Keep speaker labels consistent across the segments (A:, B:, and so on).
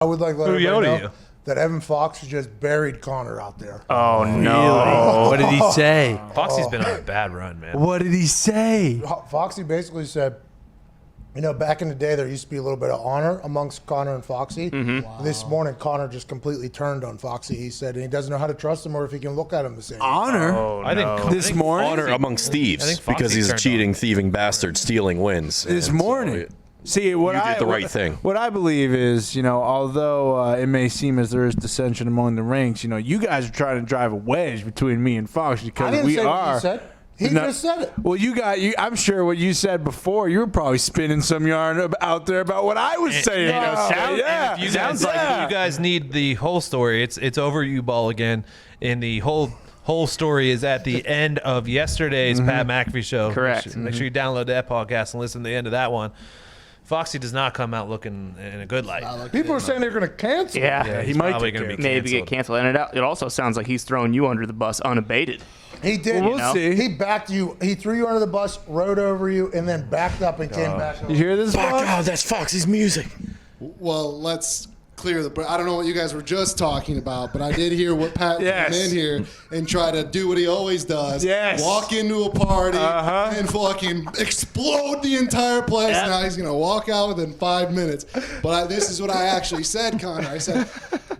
A: I would like to let
B: Who
A: everybody
B: yelled at
A: know
B: you?
A: that Evan Fox just buried Connor out there.
C: Oh, no.
D: What did he say?
B: Foxy's been on a bad run, man.
D: What did he say?
A: Foxy basically said, you know, back in the day, there used to be a little bit of honor amongst Connor and Foxy. Wow. This morning, Connor just completely turned on Foxy. He said, and he doesn't know how to trust him or if he can look at him the same.
D: Honor?
C: Oh,
B: I think
D: This morning?
E: Honor amongst thieves because he's a cheating, thieving bastard, stealing wins.
D: This morning. See, what
E: You did the right thing.
D: What I believe is, you know, although it may seem as there is dissension among the ranks, you know, you guys are trying to drive a wedge between me and Fox
A: I
D: because
A: didn't
D: we
A: say
D: are.
A: what you said. He just said it.
D: Well, I'm sure what you said before, you were probably spinning some yarn out there about what I was saying.
B: Yeah. If you guys, if you guys need the whole story, it's over you ball again. And the whole story is at the end of yesterday's Pat McAfee show.
C: Correct.
B: Make sure you download that podcast and listen to the end of that one. Foxy does not come out looking in a good light.
A: People are saying they're going to cancel.
C: Yeah,
B: He's probably going to be
C: maybe get canceled. And it also sounds like he's throwing you under the bus unabated.
A: He did.
D: Well, we'll see.
A: He backed you. He threw you under the bus, rode over you, and then backed up and came back.
D: You hear this? Fox?
E: God, that's Foxy's music.
F: Well, let's clear the. I don't know what you guys were just talking about, but I did hear what Pat
D: Yes.
F: came in here and try to do what he always does.
D: Yes.
F: Walk into a party and fucking explode the entire place.
C: Yep.
F: Now he's gonna walk out within 5 minutes. But this is what I actually said, Connor. I said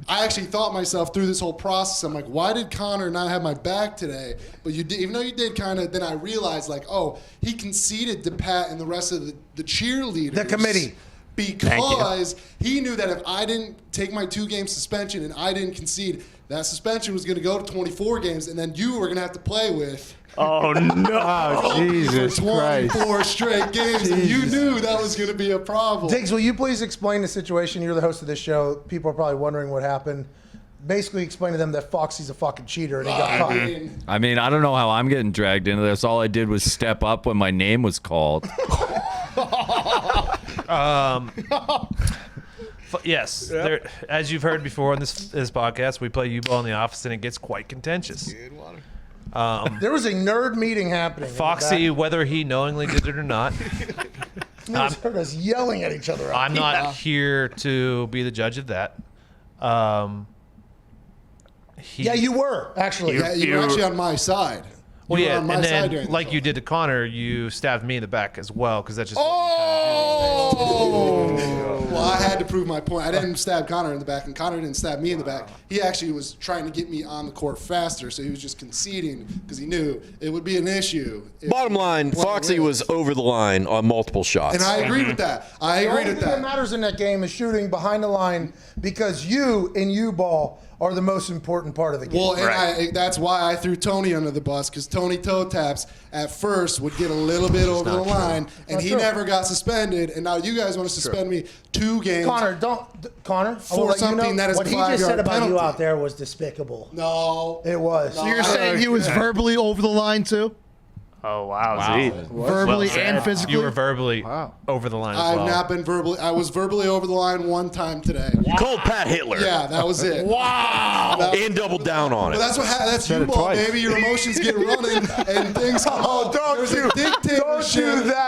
F: I actually thought myself through this whole process. I'm like, why did Connor not have my back today? But you did, even though you did kind of. Then I realized, like, oh, he conceded to Pat and the rest of the cheerleaders.
A: The committee.
F: Because he knew that if I didn't take my 2-game suspension and I didn't concede, that suspension was going to go to 24 games, and then you were going to have to play with
C: Oh, no.
D: Oh, Jesus
F: for 24
D: Christ.
F: straight games, and you knew that was going to be a problem.
A: Diggs, will you please explain the situation? You're the host of this show. People are probably wondering what happened. Basically, explain to them that Foxy's a fucking cheater and he got caught.
G: I mean, I don't know how I'm getting dragged into this. All I did was step up when my name was called.
B: Yes, there, as you've heard before on this podcast, we play U-ball in the office, and it gets quite contentious.
A: There was a nerd meeting happening.
B: Foxy, whether he knowingly did it or not,
A: You guys heard us yelling at each other.
B: I'm not here to be the judge of that.
A: Yeah, you were, actually.
F: Yeah, you were actually on my side.
B: Well,
F: You were
B: yeah,
F: on my
B: and
F: side
B: then
F: during the
B: like
F: show.
B: you did to Connor, you stabbed me in the back as well because that's just.
F: Well, I had to prove my point. I didn't stab Connor in the back, and Connor didn't stab me in the back. He actually was trying to get me on the court faster, so he was just conceding because he knew it would be an issue.
E: Bottom line, Foxy was over the line on multiple shots.
F: And I agreed with that. I
A: The
F: agreed
A: only
F: with
A: thing that
F: that.
A: matters in that game is shooting behind the line because you in U-ball are the most important part of the game.
F: Well, and that's why I threw Tony under the bus, because Tony toe taps at first would get a little bit over the line, and he never got suspended. And now you guys want to suspend me 2 games.
A: Connor, Connor, I will
F: For
A: let you
F: something
A: know,
F: that is
A: what
F: a
A: he just
F: 5-yard
A: said about you
F: penalty.
A: out there was despicable.
F: No.
A: It was.
F: No.
H: You're saying he was verbally over the line too?
C: Oh, wow. Z.
H: Verbally and physically?
B: You were verbally over the line as
F: I've
B: well.
F: not been verbally. I was verbally over the line one time today.
E: You called Pat Hitler.
F: Yeah, that was it.
E: Wow. And doubled down on
F: But
E: it.
F: that's what that's U-ball, baby. Your emotions get running and things come up. There's a dictatorship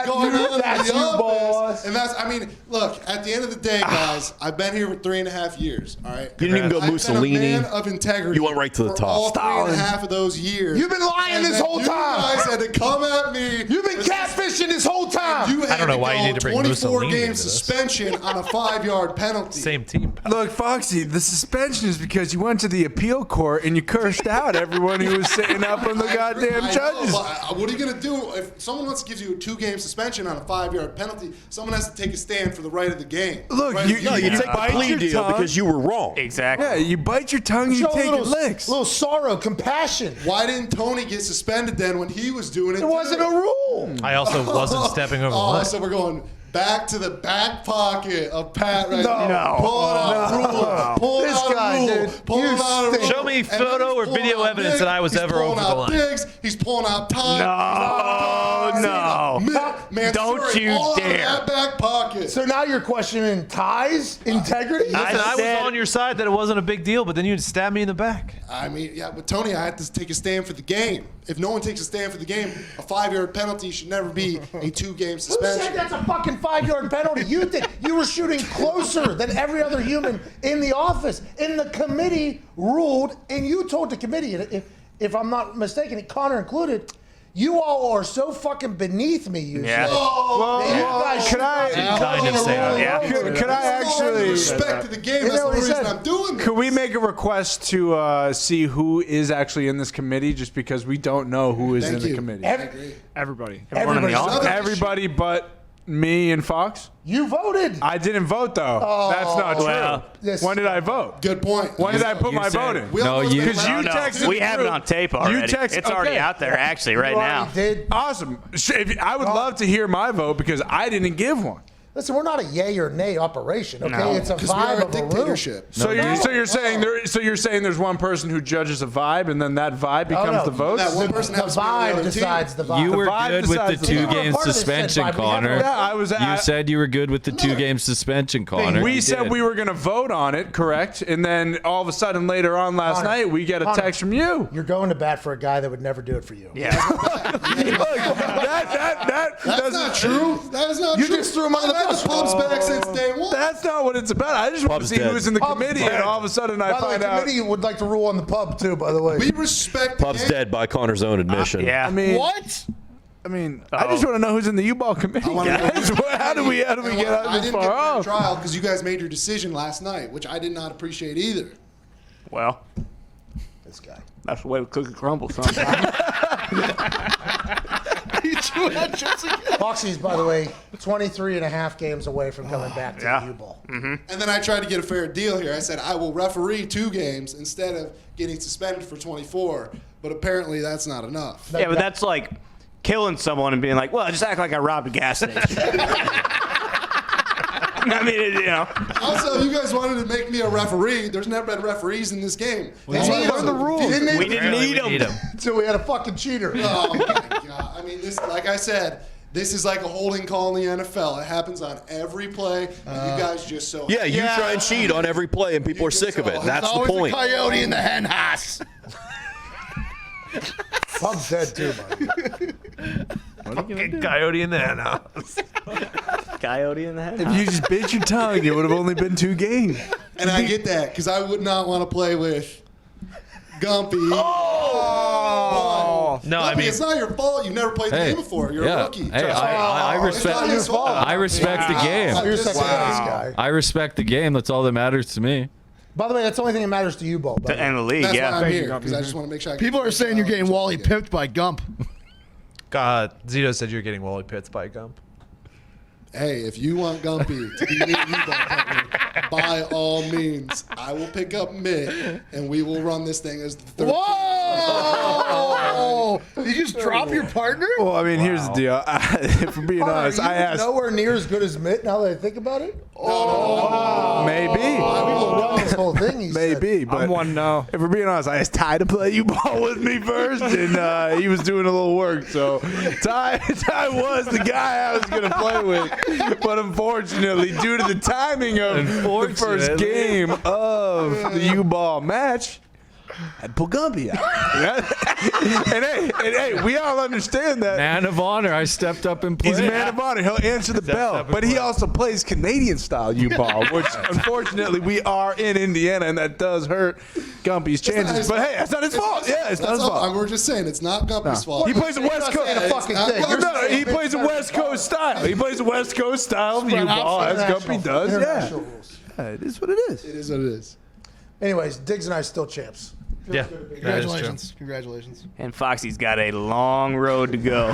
F: going on
A: that's
F: in the
A: U-ball.
F: office. And that's, I mean, look, at the end of the day, guys, I've been here for 3.5 years, all right?
E: You didn't even go
F: I've
E: Mussolini.
F: been a man of integrity.
E: You went right to the
F: for
E: top.
F: all 3.5 of those years.
A: You've been lying
F: And
A: this
F: then
A: whole
F: you
A: time.
F: guys had to come at me.
A: You've been catfishing this whole time.
F: You had
B: I don't know why you need to bring
F: 24
B: Mussolini
F: game
B: into this.
F: suspension on a 5-yard penalty.
B: Same team.
D: Look, Foxy, the suspension is because you went to the appeal court and you cursed out everyone who was sitting up on the goddamn
F: I know,
D: judges.
F: but what are you going to do if someone wants to give you a 2-game suspension on a 5-yard penalty? Someone has to take a stand for the right of the game.
D: Look,
F: Right
D: you-
F: of the
E: No, you
F: game.
E: take the
D: Bite
E: plea
D: your
E: deal
D: tongue.
E: because you were wrong.
C: Exactly.
D: Yeah, you bite your tongue and you
A: Show a
D: take
A: little,
D: licks.
A: little sorrow, compassion.
F: Why didn't Tony get suspended then when he was doing it?
A: There wasn't a rule.
B: I also wasn't stepping over the line.
F: So we're going back to the back pocket of Pat right now.
C: No.
F: Pulling out rules. Pulling
A: This
F: out
A: guy,
F: rule,
A: dude.
F: pulling
A: You
F: out a rule.
B: Show me
F: And then
B: photo
F: he's
B: or
F: pulling
B: video
F: out
B: evidence
F: Diggs,
B: that I was
F: he's
B: ever
F: pulling
B: over the
F: out
B: line.
F: Diggs, he's pulling out time.
C: No. Don't you
F: all
C: dare.
F: Out of that back pocket.
A: So now you're questioning Ty's integrity?
B: Listen, I was
C: said-
B: on your side that it wasn't a big deal, but then you stabbed me in the back.
F: I mean, yeah, but Tony, I had to take a stand for the game. If no one takes a stand for the game, a 5-yard penalty should never be a 2-game
A: Who
F: suspension.
A: said that's a fucking 5-yard penalty? You did. You were shooting closer than every other human in the office. And the committee ruled, and you told the committee, and if I'm not mistaken, Connor included, you all are so fucking beneath me, you
C: Yeah.
A: said.
F: Oh,
A: that you guys
D: can I-
A: should
B: Kind
A: not
B: of
A: be
B: say that,
A: rolling
C: yeah.
A: over.
D: Could I actually-
F: respect to the game?
A: You
F: That's
A: know
F: the
A: what he
F: reason
A: said?
F: I'm doing this.
D: Could we make a request to see who is actually in this committee, just because we don't know who is
F: Thank
D: in the
F: you.
D: committee?
F: I agree.
C: Everybody.
A: Everybody's
C: Everyone in the office.
F: Another
D: Everybody but me and Fox?
A: You voted.
D: I didn't vote, though. That's not true.
C: Well,
A: This-
D: When did I vote?
F: Good point.
D: When did I put my
G: said-
D: vote in?
F: We
G: No,
F: almost
G: you-
F: made
D: Because
F: it
D: you
F: out.
D: texted
C: We
D: the
C: have
D: group.
C: it on tape already. It's already
D: okay.
C: out there, actually, right
A: You
C: now.
A: already did.
D: Awesome. I would love to hear my vote because I didn't give one.
A: Listen, we're not a yay or nay operation, okay?
C: No.
A: It's a
F: Because we are
A: vibe
F: a
A: of a room.
F: dictatorship.
D: So you're saying there's one person who judges a vibe and then that vibe becomes
A: no.
D: the vote?
F: That one person
A: The
F: happens to be on the
A: vibe
F: other team.
A: decides the vibe.
G: You were
D: vibe
G: good with the
D: decides the vibe.
G: 2-game
A: Part of this
G: suspension,
A: said vibe. We have
G: Connor.
A: a-
D: Yeah, I was.
G: You said you were good with the 2-game suspension, Connor.
D: We
G: You
D: said
G: did.
D: we were going to vote on it, correct? And then all of a sudden later on last
A: Connor,
D: night, we get a
A: Connor.
D: text from you.
A: You're going to bat for a guy that would never do it for you.
C: Yeah.
D: That
F: That's
D: doesn't.
F: not true. That is not
A: You
F: true.
A: just threw him under the
F: I've had
A: bus.
F: the pubs back since day one.
D: That's not what it's about. I just want to
E: Pub's
D: see
E: dead.
D: who's in the
A: Pub's
D: committee,
A: dead.
D: and all of a sudden I
A: By the way,
D: find
A: the
D: out.
A: committee would like to rule on the pub too, by the way.
F: We respect the
E: Pub's
F: game.
E: dead by Connor's own admission.
C: Yeah.
D: I mean,
H: What?
D: I just want to know who's in the U-ball committee.
F: wanna know
D: Guys. How do we get out
F: I
D: this
F: didn't
D: far
F: get fair
D: off?
F: trial because you guys made your decision last night, which I did not appreciate either.
C: Well,
A: This guy.
C: that's the way we cook and crumble sometimes.
A: Foxy's, by the way, 23 and a half games away from coming back to
C: Yeah.
A: the U-ball.
F: And then I tried to get a fair deal here. I said I will referee 2 games instead of getting suspended for 24. But apparently that's not enough.
C: Yeah, but that's like killing someone and being like, well, just act like I robbed a gas station. I mean, you know.
F: Also, you guys wanted to make me a referee. There's never been referees in this game. That's why
A: Learn the rules.
C: We didn't
B: Apparently
C: need
B: we
C: them.
A: Until we had a fucking cheater.
F: Oh my god! I mean, this, like I said, this is like a holding call in the NFL. It happens on every play, and you guys just so
E: Yeah, you try and cheat on every play, and people are sick of it. That's the
H: Always
E: point.
H: a coyote in the hen house.
A: Pub's dead too, buddy.
B: Fucking coyote in the hen house.
C: Coyote in the head.
D: If you just bit your tongue, it would have only been 2 games.
F: And I get that because I would not want to play with Gumpy.
B: No, I
F: Gumpy,
B: mean,
F: it's not your fault. You've never played the game before. You're a rookie.
G: Hey, I
F: It's not your
G: respect.
F: fault.
G: I respect the game.
A: You're second
F: Wow.
A: base guy.
G: I respect the game. That's all that matters to me.
A: By the way, that's the only thing that matters to U-ball.
C: To end the league,
F: That's
C: yeah.
F: why I'm here because I just want to make sure. I get
H: People are saying you're getting Wally
F: pipped.
H: pipped by Gump.
B: God, Zito said you're getting Wally Pitts by Gump.
F: Hey, if you want Gumpy to be your U-ball partner, by all means, I will pick up Mitt and we will run this thing as the third.
H: Whoa! Did you just drop your partner?
D: Well, I mean, here's the deal. If we're being
A: Connor,
D: honest,
A: are you
D: I asked.
A: nowhere near as good as Mitt now that I think about it?
D: Maybe.
A: We will run this whole thing, he said.
D: Maybe, but
G: now.
D: if we're being honest, I asked Ty to play U-ball with me first, and he was doing a little work. So Ty was the guy I was going to play with. But unfortunately, due to the timing of the first game of the U-ball match, I pulled Gumpy out. and hey, we all understand that.
G: Man of honor. I stepped up and played.
D: He's a man of honor. He'll answer the bell.
B: up and
D: But he
B: play.
D: also plays Canadian-style U-ball, which unfortunately we are in Indiana, and that does hurt Gumpy's chances. But hey, that's not his fault. Yeah, it's not his fault.
F: We're just saying it's not Gumpy's fault.
D: He plays a West
A: You're not
D: Coast.
A: saying a fucking
F: It's
A: thing.
F: not-
A: You're
F: No,
A: saying
D: He plays a West Coast style. He plays a West Coast style of U-ball, as Gumpy does. Yeah.
A: International rules.
D: It is what it is.
F: It is what it is.
A: Anyways, Diggs and I still champs.
B: Yeah, that is true.
H: Congratulations. Congratulations.
C: And Foxy's got a long road to go.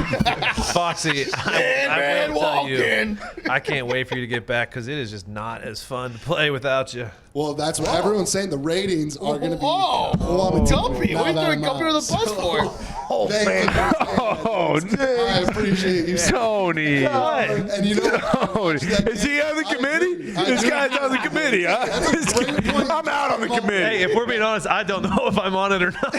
B: Foxy, I will tell you,
H: Walking.
B: I can't wait for you to get back because it is just not as fun to play without you.
F: Well, that's what everyone's saying. The ratings are going to be
H: Dumpy. What are you
F: Now that
H: throwing
F: I'm
H: Dumpy under the
F: out.
H: bus for?
F: I appreciate you.
D: Tony.
F: And you know,
D: Tony. Is he on the committee? This guy's on the committee, huh? I'm out on the committee.
B: Hey, if we're being honest, I don't know if I'm on it or not.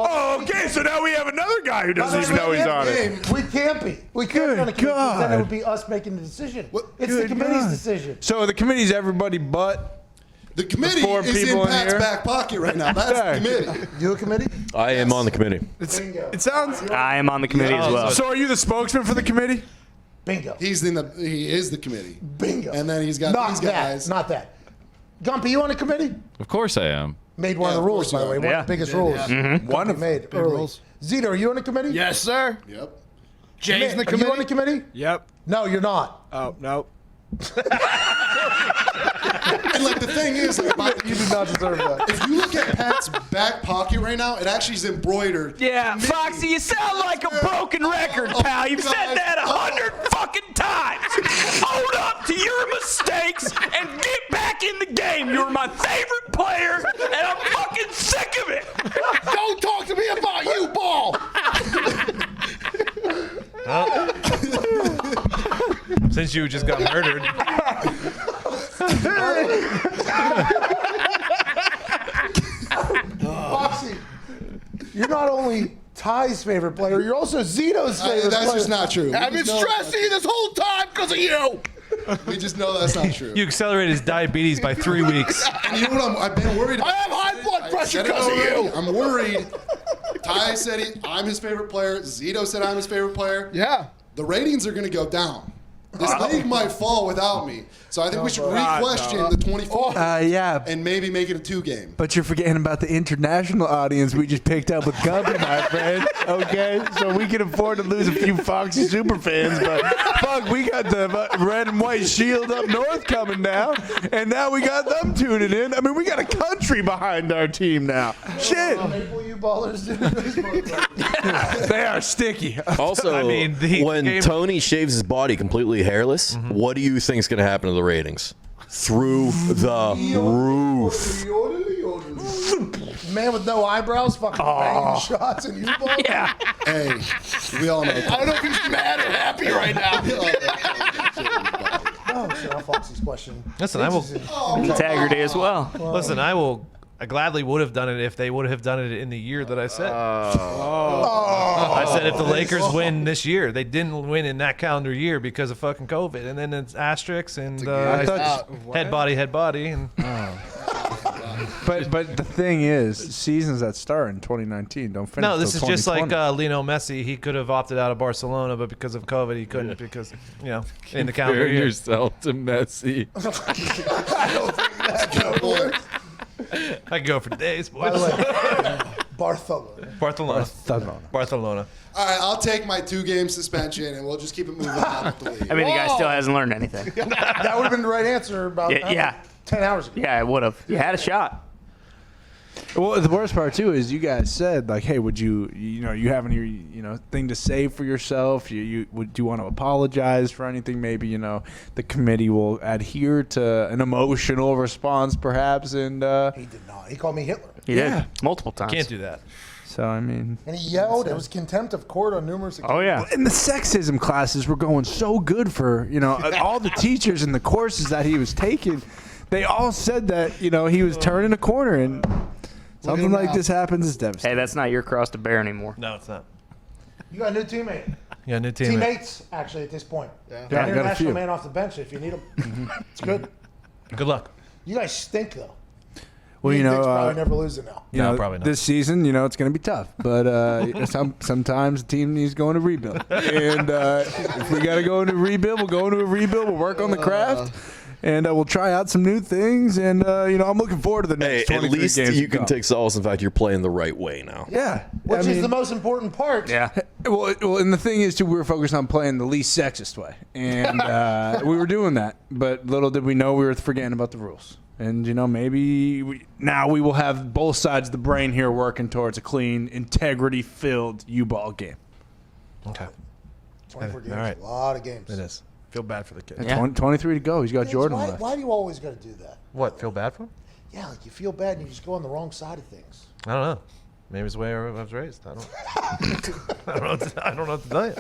D: Oh, okay. So now we have another guy who doesn't even know he's on it.
A: We can't be. We can't be on the committee. 'Cause then it would be us making the decision. It's the committee's decision.
D: So the committee's everybody but
F: the committee
D: four
F: is
D: people
F: in
D: in
F: Pat's
D: here?
F: back pocket right now. That's the committee.
A: You a committee?
E: I am on the committee.
D: it sounds.
C: I am on the committee as well.
D: So are you the spokesman for the committee?
A: Bingo.
F: He is the committee.
A: Bingo.
F: And then he's got
A: Not
F: these
A: that.
F: guys.
A: Not that. Gumpy, you on the committee?
G: Of course I am.
A: Made one
F: Yeah,
A: of the
F: of
A: rules,
F: course
A: by the way.
F: you
A: One
C: are.
A: of the biggest rules.
D: One
A: Gumpy
D: of
A: made early.
H: rules.
A: Zito, are you on the committee?
H: Yes, sir.
F: Yep.
H: Jay's in the
A: Are you on the
H: committee.
A: committee?
I: Yep.
A: No, you're not.
I: Oh, no.
F: And like the thing is, like,
A: You do not deserve that.
F: if you look at Pat's back pocket right now, it actually is embroidered.
C: Yeah, Foxy, you sound like a broken record, pal. You've said that 100 fucking times. Own up to your mistakes and get back in the game. You're my favorite player, and I'm fucking sick of it.
H: Don't talk to me about you, ball.
B: Since you just got murdered.
A: Foxy, you're not only Ty's favorite player, you're also Zito's favorite
F: That's
A: player.
F: just not true.
H: I've been stressing this whole time because of you.
F: We just know that's not true.
B: You accelerated his diabetes by 3 weeks.
F: And you know what? I've been worried about.
H: I have high blood pressure
F: Said it
H: because of
F: already.
H: you.
F: I'm worried. Ty said I'm his favorite player. Zito said I'm his favorite player.
H: Yeah.
F: The ratings are going to go down. This league might fall without me. So I think we should re-question the 24
D: Yeah.
F: and maybe make it a 2-game.
D: But you're forgetting about the international audience we just picked up with Gumpy, my friend. Okay, so we can afford to lose a few Foxy super fans, but fuck, we got the red and white shield up north coming now, and now we got them tuning in. I mean, we got a country behind our team now. Shit,
A: Maple you ballers.
D: they are sticky.
E: Also,
B: I mean, the
E: when
B: game-
E: Tony shaves his body completely hairless, what do you think is going to happen to the ratings? Through the roof.
A: Man with no eyebrows, fucking banging shots and you ball.
C: Yeah.
F: Hey, we all know.
H: I don't know if he's mad or happy right now.
A: Oh, shit, I'll Foxy's question.
B: Listen, I will.
C: Integrity as well.
B: Listen, I gladly would have done it if they would have done it in the year that I said. I said if the Lakers win this year, they didn't win in that calendar year because of fucking COVID, and then it's asterisks and head body, and
D: But the thing is, seasons that start in 2019 don't finish.
B: no, this is
D: till
B: just like
D: 2020.
B: Lionel Messi. He could have opted out of Barcelona, but because of COVID, he couldn't because in the calendar
G: Compare
B: year.
G: yourself to Messi.
B: I could go for days,
A: By
B: boys.
A: the way, Barcelona.
B: Barcelona.
F: All right, I'll take my 2-game suspension, and we'll just keep it moving on with the league.
C: I mean, the guy still hasn't learned anything.
A: That would have been the right answer about
C: Yeah.
A: 10 hours ago.
C: Yeah, I would have. You had a shot.
D: Well, the worst part too is you guys said like, "Hey, would you have any thing to say for yourself? Do you want to apologize for anything? Maybe the committee will adhere to an emotional response, perhaps." And
A: He did not. He called me Hitler.
C: He did. Multiple times.
B: Can't do that.
D: so I mean,
A: And he yelled. It was contempt of court on numerous occasions.
C: Oh, yeah.
D: and the sexism classes were going so good for all the teachers and the courses that he was taking. They all said that he was turning a corner, and something like this happens is devastating.
C: Hey, that's not your cross to bear anymore.
B: No, it's not.
A: You got a new teammate.
B: Yeah, new teammate.
A: Teammates, actually, at this point.
D: Yeah, I got a
A: International
D: few.
A: man off the bench if you need him. It's good.
B: Good luck.
A: You guys stink, though.
D: Well,
A: Me and Vic's probably never losing now.
B: No, probably not.
D: This season, it's going to be tough, but sometimes the team needs going to rebuild, and if we got to go into rebuild, we'll go into a rebuild. We'll work on the craft. And we'll try out some new things, and I'm looking forward to the next 23
E: at least
D: games
E: you
D: to
E: can
D: come.
E: take solace in the fact you're playing the right way now.
D: Yeah,
A: Which is the most important part.
C: Yeah.
D: Well, and the thing is, too, we were focused on playing the least sexist way, and we were doing that. But little did we know we were forgetting about the rules. And maybe now we will have both sides of the brain here working towards a clean, integrity-filled U-ball game.
B: Okay.
A: 24 games.
B: All right.
A: A lot of games.
B: It is. Feel bad for the kid.
C: Yeah.
D: 23 to go. He's got
A: Vince,
D: Jordan
A: why,
D: left.
A: why do you always got to do that?
B: What? Feel bad for him?
A: Yeah, like you feel bad and you just go on the wrong side of things.
B: I don't know. Maybe it's the way I was raised. I don't. I don't know. I don't know what to tell you.